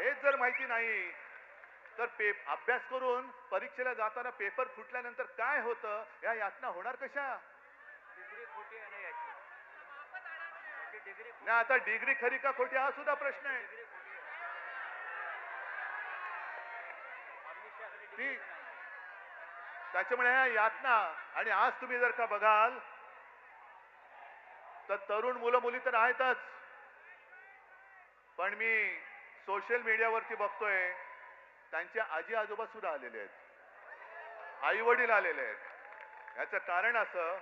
हेच जर माहिती नाही तर अभ्यास करून परीक्षेला जाताना पेपर फुटल्यानंतर काय होतं या यातना होणार कशा? डिग्री खोटी आहे ना याची. डिग्री नाही, आता डिग्री खरी का खोटी हा सुद्धा प्रश्न आहे. डिग्री खोटी आहे. अमित शाहकडे ती डिग्री नाही. त्याच्यामुळे ह्या यातना आणि आज तुम्ही जर का बघाल तर तरुण मुलं मुली तर आहेतच, पण मी सोशल मीडियावरती बघतोय त्यांचे आजी आजोबा सुद्धा आलेले आहेत, आई वडील आलेले आहेत. याचं कारण असं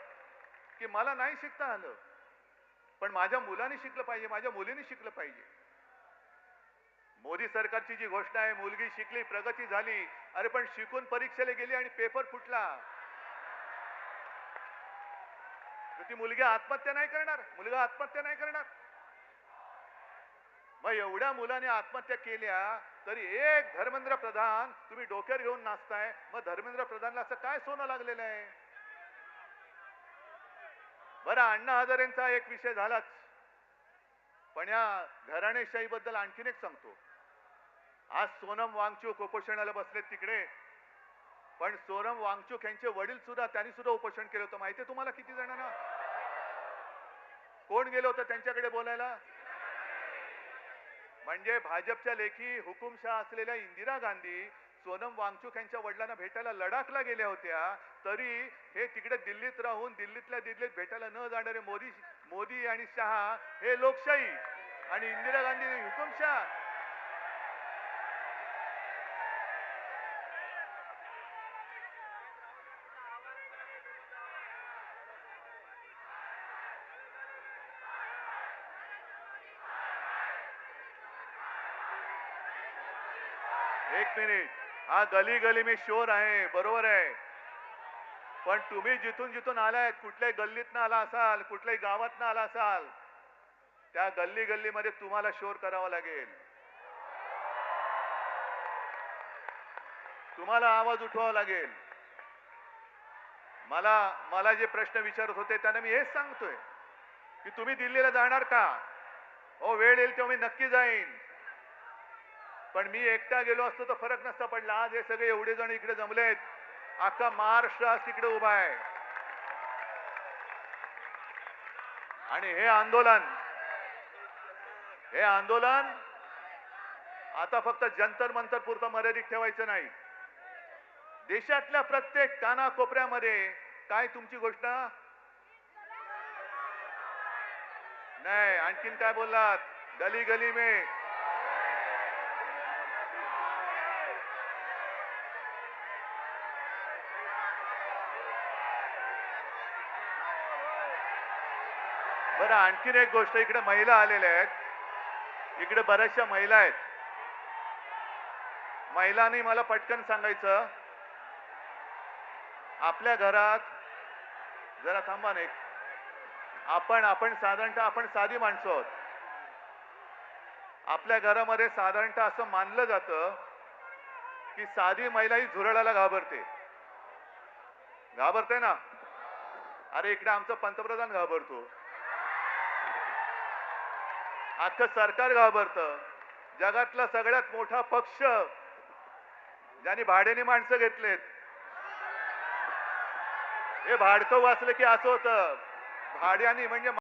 की मला नाही शिकता आलं, पण माझ्या मुलाने शिकलं पाहिजे, माझ्या मुलीने शिकलं पाहिजे. मोदी सरकारची जी घोषणा आहे मुलगी शिकली प्रगती झाली, अरे पण शिकून परीक्षेला गेली आणि पेपर फुटला तर ती मुलगी आत्महत्या नाही करणार, मुलगा आत्महत्या नाही करणार. मग एवढ्या मुलाने आत्महत्या केल्या तरी एक धर्मेंद्र प्रधान तुम्ही डोक्यावर घेऊन नाचताय. मग धर्मेंद्र प्रधानला असं काय सोनं लागलेलं आहे? बरं, अण्णा हजारेंचा एक विषय झालाच, पण या घराणेशाही बद्दल आणखीन एक सांगतो. आज सोनम वांगचूक उपोषणाला बसलेत तिकडे, पण सोनम वांगचूक यांचे वडील सुद्धा, त्यांनी सुद्धा उपोषण केलं होतं. माहितीये तुम्हाला किती जणांना? कोण गेलं होतं त्यांच्याकडे बोलायला? म्हणजे भाजपच्या लेखी हुकुमशाह असलेल्या इंदिरा गांधी सोनम वांगचूक यांच्या वडिलांना भेटायला लडाखला गेल्या होत्या, तरी हे तिकडे दिल्लीत राहून दिल्लीतल्या दिल्लीत भेटायला न जाणारे मोदी आणि शहा हे लोकशाही आणि इंदिरा गांधी हुकुमशाह. एक मिनिट, हा गली गली में शोर आहे, बरोबर आहे, पण तुम्ही जिथून जिथून आलाय, कुठल्याही गल्लीतनं आला असाल, कुठल्याही गावातनं आला असाल, त्या गल्ली गल्लीमध्ये तुम्हाला शोर करावा लागेल, तुम्हाला आवाज उठवावा लागेल. मला मला जे प्रश्न विचारत होते त्यांना मी हेच सांगतोय की तुम्ही दिल्लीला जाणार का? हो, वेळ येईल तेव्हा मी नक्की जाईन, पण मी एकटा गेलो असतो तर फरक नसता पडला. आज हे सगळे एवढे जण इकडे जमलेत, अख्खा महाराष्ट्र आज तिकडे उभा आहे आणि हे आंदोलन आता फक्त जंतर मंतर पुरतं मर्यादित ठेवायचं नाही. देशातल्या प्रत्येक कानाकोपऱ्यामध्ये काय तुमची घोषणा? नाही, आणखीन काय बोललात? गली गली में. बरं, आणखीन एक गोष्ट, इकडे महिला आलेल्या आहेत, इकडे बऱ्याचशा महिला आहेत. महिलांनी मला पटकन सांगायचं, आपल्या घरात जरा थांबा नाही, आपण साधारणतः आपण साधी माणसं आहोत. आपल्या घरामध्ये साधारणतः असं मानलं जातं की साधी महिला ही झुरळाला घाबरते ना. अरे इकडे आमचं पंतप्रधान घाबरतो, अख्खं सरकार घाबरतं. जगातला सगळ्यात मोठा पक्ष ज्यांनी भाड्याने माणसं घेतलेत, हे भाडकं वाचलं की असं होतं, भाड्याने म्हणजे